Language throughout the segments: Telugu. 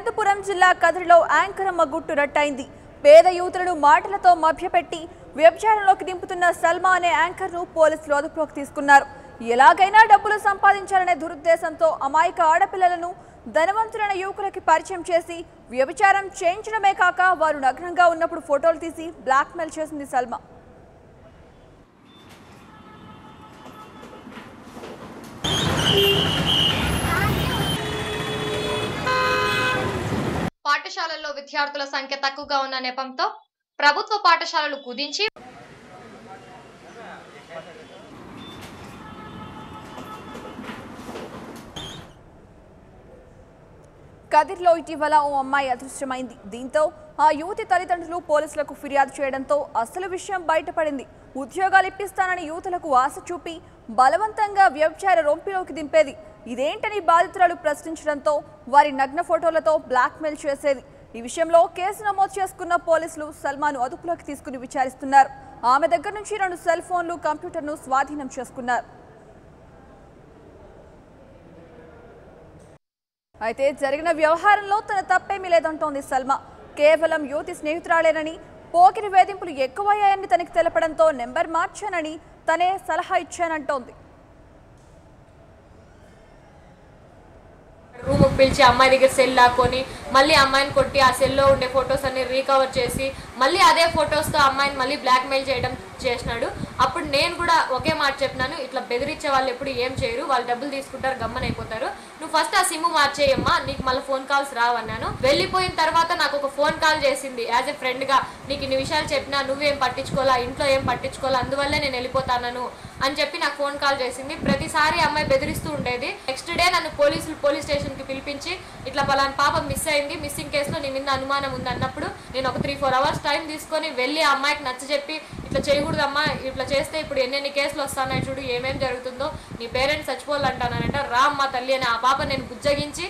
అనంతపురం జిల్లా కదిరిలో యాంకరమ్మ గుట్టు రట్టయింది. పేద యువతులను మాటలతో మభ్యపెట్టి వ్యభిచారంలోకి దింపుతున్న సల్మా అనే యాంకర్ను పోలీసులు అదుపులోకి తీసుకున్నారు. ఎలాగైనా డబ్బులు సంపాదించాలనే దురుద్దేశంతో అమాయక ఆడపిల్లలను ధనవంతులైన యువకులకి పరిచయం చేసి వ్యభిచారం చేయించడమే కాక వారు నగ్నంగా ఉన్నప్పుడు ఫోటోలు తీసి బ్లాక్మెయిల్ చేసింది సల్మా. పాఠశాలల్లో విద్యార్థుల సంఖ్య తక్కువగా ఉన్న నేపథ్యంతో ప్రభుత్వ పాఠశాలలు కుదించి కదిర్లో ఇటీవల ఓ అమ్మాయి అదృశ్యమైంది. దీంతో ఆ యువతి తల్లిదండ్రులు పోలీసులకు ఫిర్యాదు చేయడంతో అసలు విషయం బయటపడింది. ఉద్యోగాలు ఇప్పిస్తానని యువతులకు ఆశ చూపి బలవంతంగా వ్యభిచార రొంపిలోకి దింపేది. ఇదేంటని బాధితురాలు ప్రశ్నించడంతో వారి నగ్న ఫోటోలతో బ్లాక్మెయిల్ చేసేది. ఈ విషయంలో కేసు నమోదు చేసుకున్న పోలీసులు సల్మాను అదుపులోకి తీసుకుని విచారిస్తున్నారు. ఆమె దగ్గర నుంచి 2 సెల్ ఫోన్లు, కంప్యూటర్ను స్వాధీనం చేసుకున్నారు. అయితే జరిగిన వ్యవహారంలో తన తప్పేమీ లేదంటోంది సల్మా. కేవలం యువతి స్నేహితురాలేనని, పోకిరి వేధింపులు ఎక్కువయ్యాయని తనకి తెలపడంతో నెంబర్ మార్చానని తనే సలహా ఇచ్చానంటోంది. రూమ్ పిలిచి అమ్మాయి దగ్గర సెల్ లాక్కొని మళ్ళీ అమ్మాయిని కొట్టి ఆ సెల్లో ఉండే ఫొటోస్ అన్ని రీకవర్ చేసి మళ్ళీ అదే ఫొటోస్తో అమ్మాయిని మళ్ళీ బ్లాక్మెయిల్ చేసినాడు. అప్పుడు నేను కూడా ఒకే మాట చెప్పినాను, ఇట్లా బెదిరించే వాళ్ళు ఎప్పుడు ఏం చేయరు, వాళ్ళు డబ్బులు తీసుకుంటారు, గమ్మన అయిపోతారు, నువ్వు ఫస్ట్ ఆ సిమ్ మార్చేయమ్మా, నీకు మళ్ళీ ఫోన్ కాల్స్ రావన్నాను. వెళ్ళిపోయిన తర్వాత నాకు ఒక ఫోన్ కాల్ చేసింది యాజ్ ఎ ఫ్రెండ్గా, నీకు ఇన్ని విషయాలు చెప్పినా నువ్వేం పట్టించుకోవాలా, ఇంట్లో ఏం పట్టించుకోవాలా, అందువల్లే నేను వెళ్ళిపోతాను అని చెప్పి నాకు ఫోన్ కాల్ చేసింది. ప్రతిసారి అమ్మాయి బెదిరిస్తూ ఉండేది. నెక్స్ట్ డే నన్ను పోలీస్ స్టేషన్కి పిలిపించి ఇట్లా పలానా పాప మిస్ అయింది, మిస్సింగ్ కేసులో నీ మీద అనుమానం ఉంది అన్నప్పుడు నేను ఒక 3-4 అవర్స్ టైం తీసుకొని వెళ్ళి ఆ అమ్మాయికి నచ్చజెప్పి ఇట్లా చేయకూడదమ్మా, ఇట్లా చేస్తే ఇప్పుడు ఎన్నెన్ని కేసులు వస్తున్నాయి చూడు, ఏమేం జరుగుతుందో, నీ పేరెంట్స్ చచ్చిపోవాలంటానంట, రా అమ్మ తల్లి అని ఆ పాప నేను బుజ్జగించి,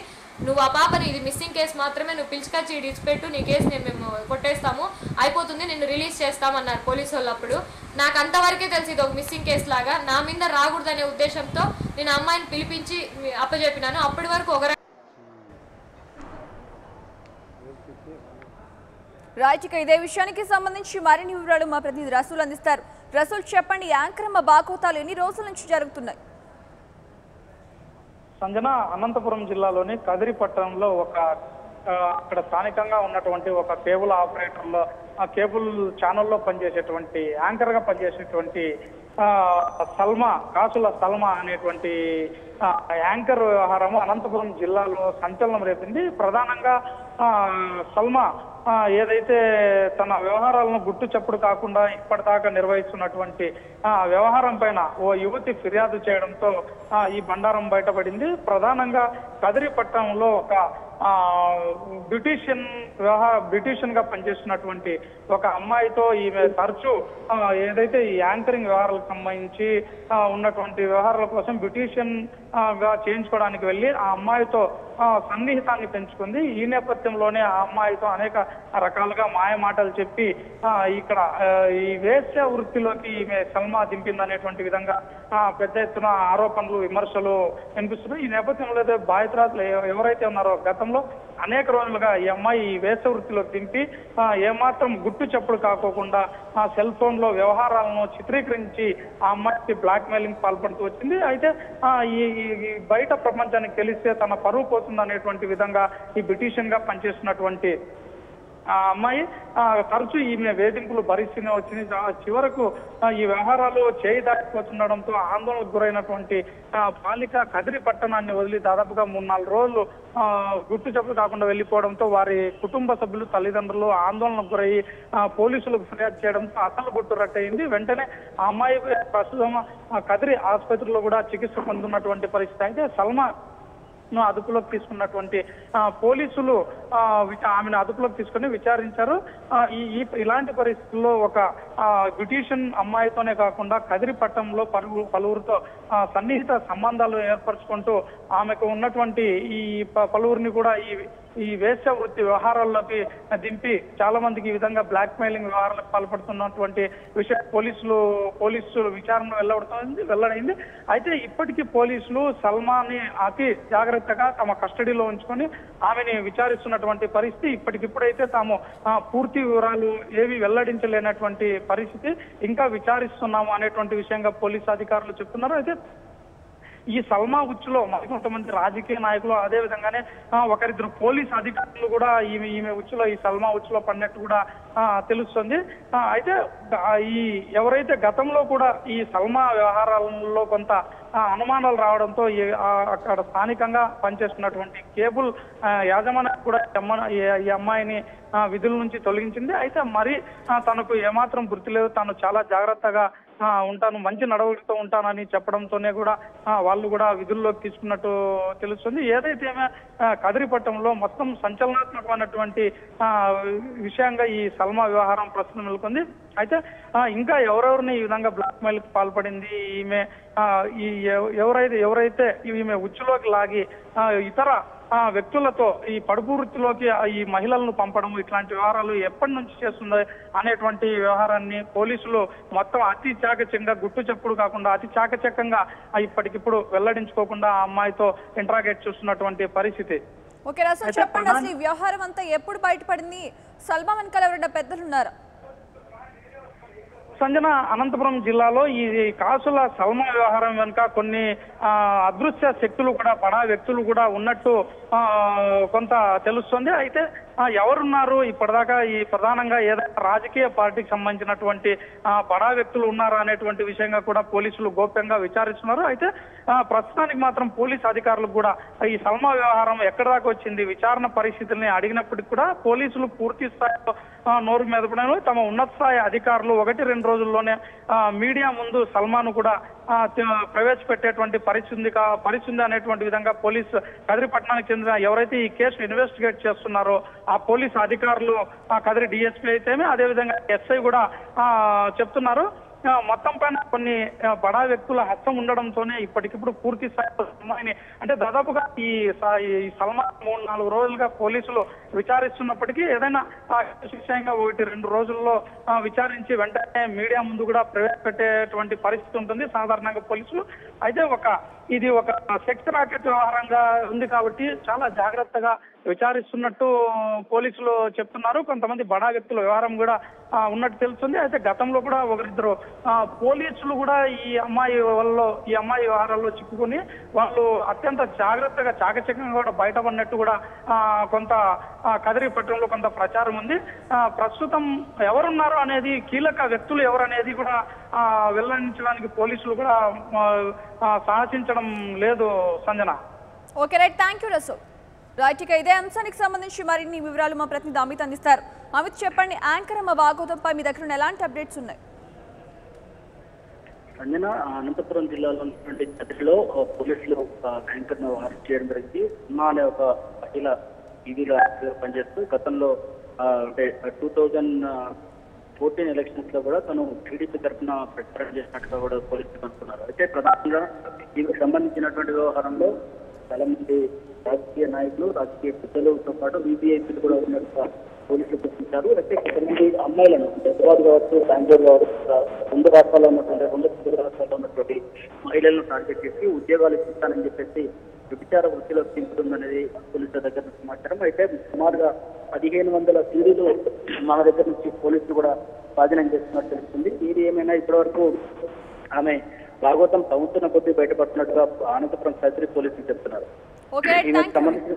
నువ్వు ఆ పాపని ఇది మిస్సింగ్ కేసు మాత్రమే, నువ్వు పిలుచుకొచ్చి ఇడిచిపెట్టు, నీ కేసు మేము కొట్టేస్తాము, అయిపోతుంది, నిన్ను రిలీజ్ చేస్తామన్నారు పోలీసు వాళ్ళు. అప్పుడు నాకు అంతవరకే తెలిసి ఇది ఒక మిస్సింగ్ కేసు లాగా, నా మీద రాకూడదనే ఉద్దేశంతో నేను అమ్మాయిని పిలిపించి అప్పచెప్పినాను. అప్పటి వరకు ఒక రాయిటిక ఇదే విషయానికి సంబంధించి మరిన్ని వివరాలు మా ప్రతినిధి రసూల్ అందిస్తారు. రసూల్, చెప్పండి, యాంకరమ్మ బాగోతాలు ఎన్ని రోజుల నుంచి జరుగుతున్నాయి? సంజన, అనంతపురం జిల్లాలోని కదిరి పట్టణంలో అక్కడ స్థానికంగా ఉన్నటువంటి ఒక కేబుల్ ఆపరేటర్లో కేబుల్ ఛానల్లో పనిచేసేటువంటి యాంకర్ గా పనిచేసేటువంటి కాసుల సల్మా అనేటువంటి యాంకర్ వ్యవహారము అనంతపురం జిల్లాలో సంచలనం రేపింది. ప్రధానంగా సల్మా ఏదైతే తన వ్యవహారాలను గుట్టు చప్పుడు కాకుండా ఇప్పటిదాకా నిర్వహిస్తున్నటువంటి వ్యవహారం పైన ఓ యువతి ఫిర్యాదు చేయడంతో ఈ బండారం బయటపడింది. ప్రధానంగా కదిరి పట్టణంలో ఒక బ్యూటీషియన్ గా పనిచేస్తున్నటువంటి ఒక అమ్మాయితో ఈమె తరచూ ఏదైతే ఈ యాంకరింగ్ వ్యవహారాలకు సంబంధించి ఉన్నటువంటి వ్యవహారాల కోసం బ్యూటీషియన్ గా చేయించుకోవడానికి వెళ్ళి ఆ అమ్మాయితో సన్నిహితాన్ని పెంచుకుంది. ఈ నేపథ్యంలోనే ఆ అమ్మాయితో అనేక రకాలుగా మాయ మాటలు చెప్పి ఇక్కడ ఈ వేశ్య వృత్తిలోకి ఈమె సల్మా దింపిందనేటువంటి విధంగా పెద్ద ఎత్తున ఆరోపణలు, విమర్శలు వినిపిస్తున్నాయి. ఈ నేపథ్యంలో బాధితురాలు ఎవరైతే ఉన్నారో గతంలో అనేక రోజులుగా ఈ అమ్మాయి ఈ వేశ్య వృత్తిలోకి దింపి ఏమాత్రం గుట్టు చప్పుడు కాకోకుండా సెల్ ఫోన్ లో వ్యవహారాలను చిత్రీకరించి ఆ అమ్మాయికి బ్లాక్ మెయిలింగ్ పాల్పడుతూ వచ్చింది. అయితే ఈ బయట ప్రపంచానికి తెలిస్తే తన పరువు పోతుంది అనేటువంటి విధంగా ఈ బ్యూటీషియన్ గా పనిచేస్తున్నటువంటి ఆ అమ్మాయి తరచూ ఈమె వేధింపులు భరిస్తూనే వచ్చింది. చివరకు ఈ వ్యవహారాలు చేయి దాటిపోతుండడంతో ఆందోళనకు గురైనటువంటి బాలిక కదిరి పట్టణాన్ని వదిలి దాదాపుగా 3-4 రోజులు గుట్టు చప్పుడు కాకుండా వెళ్ళిపోవడంతో వారి కుటుంబ సభ్యులు, తల్లిదండ్రులు ఆందోళనకు గురయ్యి పోలీసులకు ఫిర్యాదు చేయడంతో అసలు గుట్టు రట్టయింది. వెంటనే ఆ అమ్మాయి ప్రస్తుతం కదిరి ఆసుపత్రిలో కూడా చికిత్స పొందుతున్నటువంటి పరిస్థితి. అయితే సల్మా అదుపులోకి తీసుకున్నటువంటి పోలీసులు ఆమెను అదుపులోకి తీసుకుని విచారించారు. ఇలాంటి పరిస్థితుల్లో ఒక బ్యూటీషియన్ అమ్మాయితోనే కాకుండా కదిరి పట్టణంలో పలువురితో సన్నిహిత సంబంధాలు ఏర్పరచుకుంటూ ఆమెకు ఉన్నటువంటి ఈ పలువురిని కూడా ఈ ఈ వేశ్య వృత్తి వ్యవహారాల్లోకి దింపి చాలా మందికి ఈ విధంగా బ్లాక్ మెయిలింగ్ వ్యవహారాలకు పాల్పడుతున్నటువంటి విషయం పోలీసులు విచారణ వెల్లడైంది. అయితే ఇప్పటికీ పోలీసులు సల్మాని అతి జాగ్రత్తగా తమ కస్టడీలో ఉంచుకొని ఆమెని విచారిస్తున్నటువంటి పరిస్థితి. ఇప్పటికిప్పుడైతే తాము పూర్తి వివరాలు ఏవి వెల్లడించలేనటువంటి పరిస్థితి, ఇంకా విచారిస్తున్నాము అనేటువంటి విషయంగా పోలీసు అధికారులు చెప్తున్నారు. అయితే ఈ సల్మా ఉచ్చులో మరికొంతమంది రాజకీయ నాయకులు, అదే విధంగానే ఒకరిద్దరు పోలీసు అధికారులు కూడా ఈమె ఉచ్చులో, ఈ సల్మా ఉచ్చులో పడినట్టు కూడా తెలుస్తుంది. అయితే ఎవరైతే గతంలో కూడా ఈ సల్మా వ్యవహారాలలో కొంత అనుమానాలు రావడంతో అక్కడ స్థానికంగా పనిచేస్తున్నటువంటి కేబుల్ యాజమాన్యం కూడా ఈ అమ్మాయిని విధుల నుంచి తొలగించింది. అయితే మరి తనకు ఏమాత్రం గుర్తు లేదు, తాను చాలా జాగ్రత్తగా ఉంటాను, మంచి నడవడితో ఉంటానని చెప్పడంతోనే కూడా వాళ్ళు కూడా విధుల్లోకి తీసుకున్నట్టు తెలుస్తుంది. ఏదైతే కదిరిపట్టణంలో మొత్తం సంచలనాత్మకమైనటువంటి విషయంగా ఈ సల్మా వ్యవహారం ప్రస్తుతం నెలకొంది. అయితే ఇంకా ఎవరెవరిని ఈ విధంగా బ్లాక్ మెయిల్ కి పాల్పడింది ఈమె, ఎవరైతే ఈమె ఉచ్చులోకి లాగి ఇతర వ్యక్తులతో ఈ పడుపు వృత్తిలోకి ఈ మహిళలను పంపడం, ఇట్లాంటి వ్యవహారాలు ఎప్పటి నుంచి చేస్తుందో అనేటువంటి వ్యవహారాన్ని పోలీసులు మొత్తం అతి చాకచక్యంగా, గుట్టు చప్పుడు కాకుండా అతి చాకచక్యంగా ఇప్పటికిప్పుడు వెల్లడించుకోకుండా ఆ అమ్మాయితో ఇంట్రాగేట్ చూస్తున్నటువంటి పరిస్థితి. ఓకే రాసు, చెప్పండి అసలు ఈ వ్యవహారం అంతా ఎప్పుడు బయటపడింది? సల్మా వెనకాల ఎవరైనా పెద్దలు ఉన్నారా? సంజన, అనంతపురం జిల్లాలో ఈ కాసుల సల్మా వ్యవహారం వెనుక కొన్ని అదృశ్య శక్తులు కూడా, బడా వ్యక్తులు కూడా ఉన్నట్టు కొంత తెలుస్తుంది. అయితే ఎవరున్నారు ఇప్పటిదాకా ఈ ప్రధానంగా ఏదైనా రాజకీయ పార్టీకి సంబంధించినటువంటి బడా వ్యక్తులు ఉన్నారా అనేటువంటి విషయంగా కూడా పోలీసులు గోప్యంగా విచారిస్తున్నారు. అయితే ప్రస్తుతానికి మాత్రం పోలీసు అధికారులకు కూడా ఈ సల్మా వ్యవహారం ఎక్కడి దాకా వచ్చింది, విచారణ పరిస్థితుల్ని అడిగినప్పటికీ కూడా పోలీసులు పూర్తి స్థాయిలో నోరు మెదపడం, తమ ఉన్నత స్థాయి అధికారులు 1-2 రోజుల్లోనే మీడియా ముందు సల్మాను కూడా ప్రవేశపెట్టేటువంటి పరిస్థితి అనేటువంటి విధంగా పోలీసు కదిరిపట్నానికి చెందిన ఎవరైతే ఈ కేసును ఇన్వెస్టిగేట్ చేస్తున్నారో ఆ పోలీసు అధికారులు, కదిరి డిఎస్పీ అయితేనే అదేవిధంగా ఎస్ఐ కూడా చెప్తున్నారు. మొత్తం పైన కొన్ని బడా వ్యక్తుల హస్తం ఉండడంతోనే ఇప్పటికిప్పుడు పూర్తి స్థాయిలో సల్మాని, అంటే దాదాపుగా ఈ సల్మాన్ 3-4 రోజులుగా పోలీసులు విచారిస్తున్నప్పటికీ ఏదైనా విషయంగా 1-2 రోజుల్లో విచారించి వెంటనే మీడియా ముందు కూడా ప్రవేశపెట్టేటువంటి పరిస్థితి ఉంటుంది సాధారణంగా పోలీసులు. అయితే ఇది ఒక సెక్స్ రాకెట్ వ్యవహారంగా ఉంది కాబట్టి చాలా జాగ్రత్తగా విచారిస్తున్నట్టు పోలీసులు చెప్తున్నారు. కొంతమంది బడా వ్యక్తుల వ్యవహారం కూడా ఉన్నట్టు తెలుస్తుంది. అయితే గతంలో కూడా 1-2 పోలీసులు కూడా ఈ అమ్మాయి వ్యవహారాల్లో చిక్కుకుని వాళ్ళు అత్యంత జాగ్రత్తగా చాకచక్యంగా కూడా బయటపడినట్టు కూడా కొంత కదిరిపట్నంలో కొంత ప్రచారం ఉంది. ప్రస్తుతం ఎవరున్నారు అనేది, కీలక వ్యక్తులు ఎవరనేది కూడా వెల్లడించడానికి పోలీసులు కూడా సాహసించడం లేదు Sanjana. Okay right, thank you Rasool. Right, ఇక ఇదే అంశానికి సంబంధించి మరిన్ని వివరాలు మా ప్రతినిధి అమిత్ అందిస్తారు. అమిత్ చెప్పండి, యాంకర్ అమ్మ భాగవతంపై మీ దగ్గర ఎలాంటి అప్డేట్స్ ఉన్నాయి? సంజన, అనంతపురం జిల్లాలో ఉన్నటువంటి కదిరిలో పోలీసులు యాంకర్ ను అరెస్ట్ చేయడం జరిగింది. ఉమా అనే ఒక మహిళ టీవీలో పనిచేస్తూ గతంలో అంటే 2014 ఎలక్షన్స్ లో కూడా తను టీడీపీ తరఫున ప్రచారం చేసినట్టుగా కూడా పోలీసులు కనుక్కున్నారు. అయితే ప్రధానంగా దీనికి సంబంధించినటువంటి వ్యవహారంలో చాలా మంది రాజకీయ నాయకులు, రాజకీయ పెద్దలతో పాటు వీపీఐపీలు కూడా ఉన్నట్టుగా పోలీసులు గుర్తించారు. అయితే కొంతమంది అమ్మాయిలను హైదరాబాద్ కావచ్చు, బెంగళూరు కావచ్చు, 2 రాష్ట్రాల్లో ఉన్నటువంటి మహిళలను టార్గెట్ చేసి ఉద్యోగాలు ఇస్తానని చెప్పేసి వ్యభిచార వృత్తిలో దింపుతుందనేది పోలీసుల దగ్గర నుంచి సమాచారం. అయితే సుమారుగా 1500 సీడీలు మన దగ్గర నుంచి పోలీసులు కూడా స్వాధీనం చేస్తున్నట్టు తెలుస్తుంది. ఇది ఏమైనా ఇప్పటివరకు ఆమె భాగవతం సంవత్సరం కొద్దీ బయటపడుతున్నట్టుగా అనంతపురం కదిరి పోలీసులు చెప్తున్నారు. ఓకే, సంబంధించిన